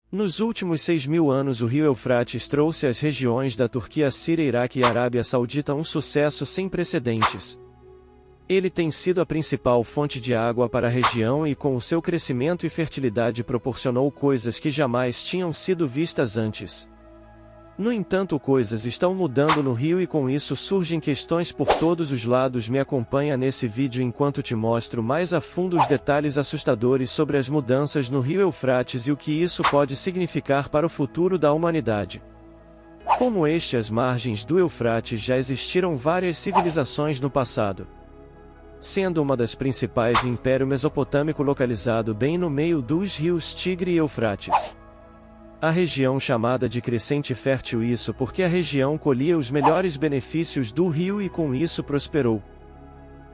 Nos últimos 6.000 anos o rio Eufrates trouxe às regiões da Turquia, Síria, Iraque e Arábia Saudita um sucesso sem precedentes. Ele tem sido a principal fonte de água para a região e com o seu crescimento e fertilidade proporcionou coisas que jamais tinham sido vistas antes. No entanto, coisas estão mudando no rio e com isso surgem questões por todos os lados. Me acompanha nesse vídeo enquanto te mostro mais a fundo os detalhes assustadores sobre as mudanças no rio Eufrates e o que isso pode significar para o futuro da humanidade. Como às margens do Eufrates já existiram várias civilizações no passado. Sendo uma das principais o Império Mesopotâmico localizado bem no meio dos rios Tigre e Eufrates. A região chamada de Crescente Fértil, isso porque a região colhia os melhores benefícios do rio e com isso prosperou.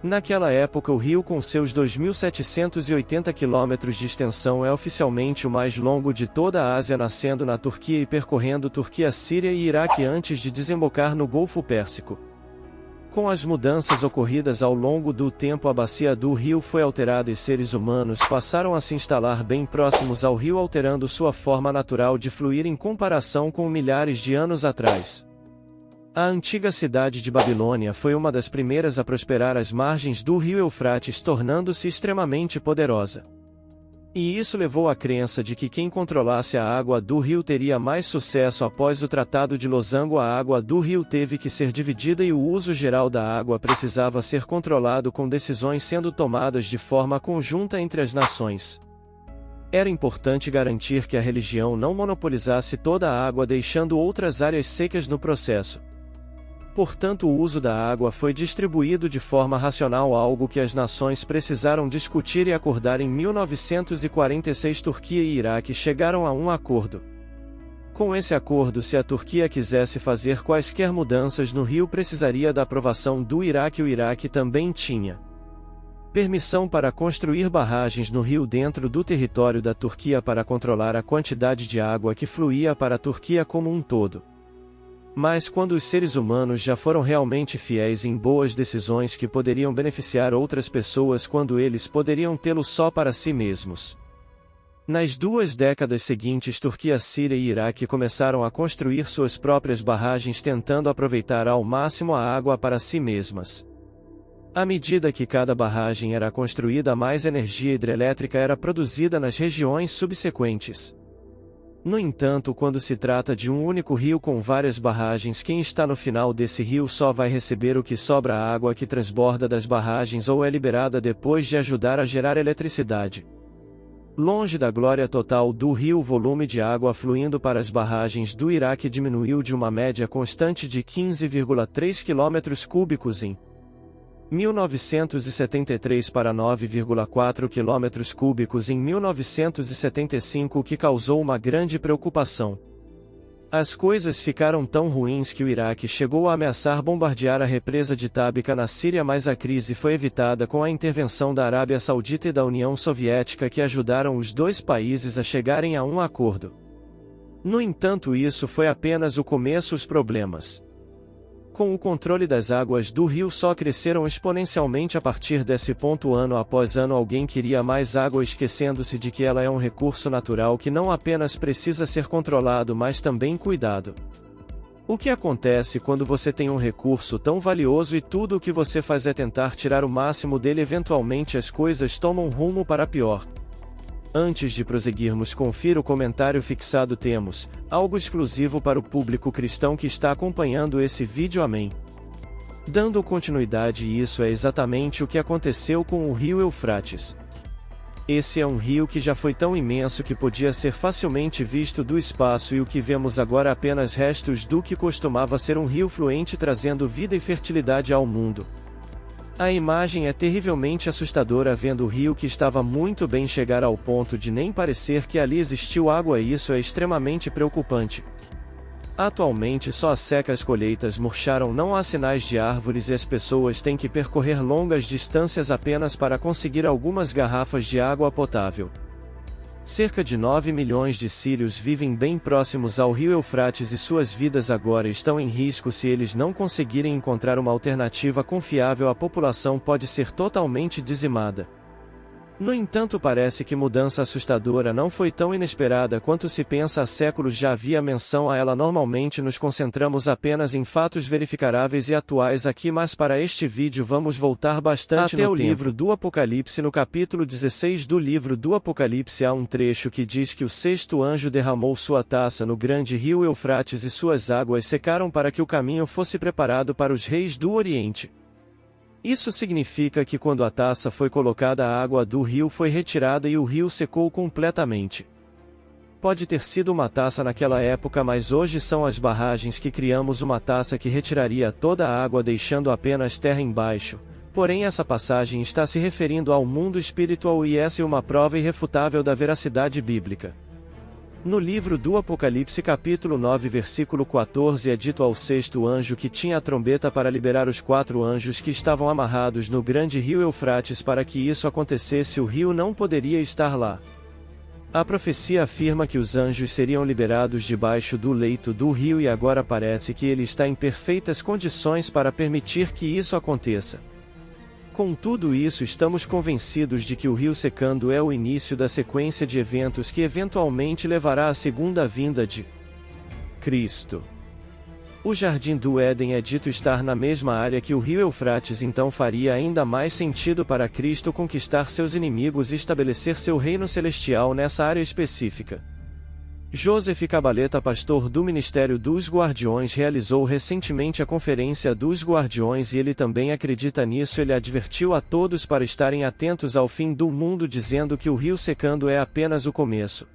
Naquela época o rio com seus 2.780 quilômetros de extensão é oficialmente o mais longo de toda a Ásia, nascendo na Turquia e percorrendo Turquia, Síria e Iraque antes de desembocar no Golfo Pérsico. Com as mudanças ocorridas ao longo do tempo, a bacia do rio foi alterada e seres humanos passaram a se instalar bem próximos ao rio, alterando sua forma natural de fluir em comparação com milhares de anos atrás. A antiga cidade de Babilônia foi uma das primeiras a prosperar às margens do rio Eufrates, tornando-se extremamente poderosa. E isso levou à crença de que quem controlasse a água do rio teria mais sucesso. Após o Tratado de Losango, a água do rio teve que ser dividida e o uso geral da água precisava ser controlado, com decisões sendo tomadas de forma conjunta entre as nações. Era importante garantir que a religião não monopolizasse toda a água, deixando outras áreas secas no processo. Portanto, o uso da água foi distribuído de forma racional, algo que as nações precisaram discutir e acordar. Em 1946, Turquia e Iraque chegaram a um acordo. Com esse acordo, se a Turquia quisesse fazer quaisquer mudanças no rio, precisaria da aprovação do Iraque. O Iraque também tinha permissão para construir barragens no rio dentro do território da Turquia para controlar a quantidade de água que fluía para a Turquia como um todo. Mas quando os seres humanos já foram realmente fiéis em boas decisões que poderiam beneficiar outras pessoas, quando eles poderiam tê-lo só para si mesmos? Nas 2 décadas seguintes, Turquia, Síria e Iraque começaram a construir suas próprias barragens, tentando aproveitar ao máximo a água para si mesmas. À medida que cada barragem era construída, mais energia hidrelétrica era produzida nas regiões subsequentes. No entanto, quando se trata de um único rio com várias barragens, quem está no final desse rio só vai receber o que sobra, a água que transborda das barragens ou é liberada depois de ajudar a gerar eletricidade. Longe da glória total do rio, o volume de água fluindo para as barragens do Iraque diminuiu de uma média constante de 15,3 km3 em 1973 para 9,4 km3 em 1975, o que causou uma grande preocupação. As coisas ficaram tão ruins que o Iraque chegou a ameaçar bombardear a represa de Tabica na Síria, mas a crise foi evitada com a intervenção da Arábia Saudita e da União Soviética, que ajudaram os dois países a chegarem a um acordo. No entanto, isso foi apenas o começo. Os problemas com o controle das águas do rio só cresceram exponencialmente a partir desse ponto. Ano após ano, alguém queria mais água, esquecendo-se de que ela é um recurso natural que não apenas precisa ser controlado, mas também cuidado. O que acontece quando você tem um recurso tão valioso e tudo o que você faz é tentar tirar o máximo dele? Eventualmente as coisas tomam rumo para pior. Antes de prosseguirmos, confira o comentário fixado. Temos algo exclusivo para o público cristão que está acompanhando esse vídeo. Amém. Dando continuidade, isso é exatamente o que aconteceu com o rio Eufrates. Esse é um rio que já foi tão imenso que podia ser facilmente visto do espaço, e o que vemos agora é apenas restos do que costumava ser um rio fluente, trazendo vida e fertilidade ao mundo. A imagem é terrivelmente assustadora, vendo o rio que estava muito bem chegar ao ponto de nem parecer que ali existiu água, e isso é extremamente preocupante. Atualmente só a seca, as colheitas murcharam, não há sinais de árvores e as pessoas têm que percorrer longas distâncias apenas para conseguir algumas garrafas de água potável. Cerca de 9 milhões de sírios vivem bem próximos ao rio Eufrates e suas vidas agora estão em risco se eles não conseguirem encontrar uma alternativa confiável. A população pode ser totalmente dizimada. No entanto, parece que mudança assustadora não foi tão inesperada quanto se pensa. Há séculos já havia menção a ela. Normalmente nos concentramos apenas em fatos verificáveis e atuais aqui, mas para este vídeo vamos voltar bastante até o livro do Apocalipse. No capítulo 16 do livro do Apocalipse há um trecho que diz que o sexto anjo derramou sua taça no grande rio Eufrates e suas águas secaram para que o caminho fosse preparado para os reis do Oriente. Isso significa que quando a taça foi colocada, a água do rio foi retirada e o rio secou completamente. Pode ter sido uma taça naquela época, mas hoje são as barragens que criamos uma taça que retiraria toda a água deixando apenas terra embaixo. Porém, essa passagem está se referindo ao mundo espiritual e essa é uma prova irrefutável da veracidade bíblica. No livro do Apocalipse capítulo 9 versículo 14 é dito ao sexto anjo que tinha a trombeta para liberar os 4 anjos que estavam amarrados no grande rio Eufrates. Para que isso acontecesse, o rio não poderia estar lá. A profecia afirma que os anjos seriam liberados debaixo do leito do rio e agora parece que ele está em perfeitas condições para permitir que isso aconteça. Com tudo isso, estamos convencidos de que o rio secando é o início da sequência de eventos que eventualmente levará à segunda vinda de Cristo. O Jardim do Éden é dito estar na mesma área que o rio Eufrates, então faria ainda mais sentido para Cristo conquistar seus inimigos e estabelecer seu reino celestial nessa área específica. Joseph Cabaleta, pastor do Ministério dos Guardiões, realizou recentemente a Conferência dos Guardiões e ele também acredita nisso. Ele advertiu a todos para estarem atentos ao fim do mundo, dizendo que o rio secando é apenas o começo.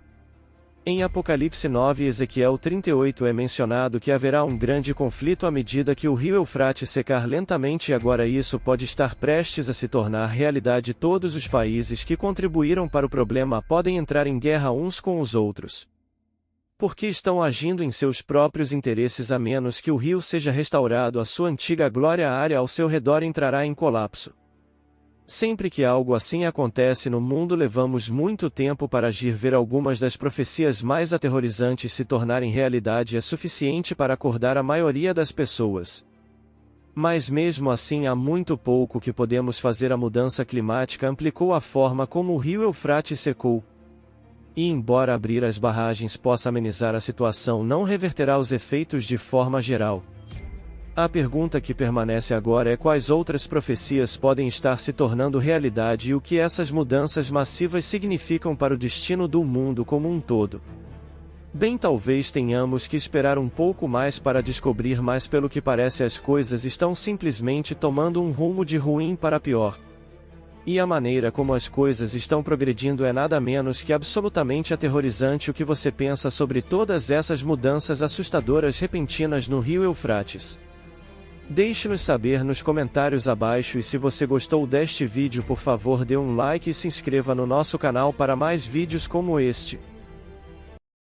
Em Apocalipse 9 e Ezequiel 38 é mencionado que haverá um grande conflito à medida que o rio Eufrates secar lentamente e agora isso pode estar prestes a se tornar realidade. Todos os países que contribuíram para o problema podem entrar em guerra uns com os outros, porque estão agindo em seus próprios interesses. A menos que o rio seja restaurado à sua antiga glória, a área ao seu redor entrará em colapso. Sempre que algo assim acontece no mundo, levamos muito tempo para agir. Ver algumas das profecias mais aterrorizantes se tornarem realidade é suficiente para acordar a maioria das pessoas. Mas mesmo assim há muito pouco que podemos fazer. A mudança climática ampliou a forma como o rio Eufrates secou. E embora abrir as barragens possa amenizar a situação, não reverterá os efeitos de forma geral. A pergunta que permanece agora é quais outras profecias podem estar se tornando realidade e o que essas mudanças massivas significam para o destino do mundo como um todo. Bem, talvez tenhamos que esperar um pouco mais para descobrir, mas pelo que parece as coisas estão simplesmente tomando um rumo de ruim para pior. E a maneira como as coisas estão progredindo é nada menos que absolutamente aterrorizante. O que você pensa sobre todas essas mudanças assustadoras repentinas no rio Eufrates? Deixe-nos saber nos comentários abaixo e se você gostou deste vídeo, por favor dê um like e se inscreva no nosso canal para mais vídeos como este.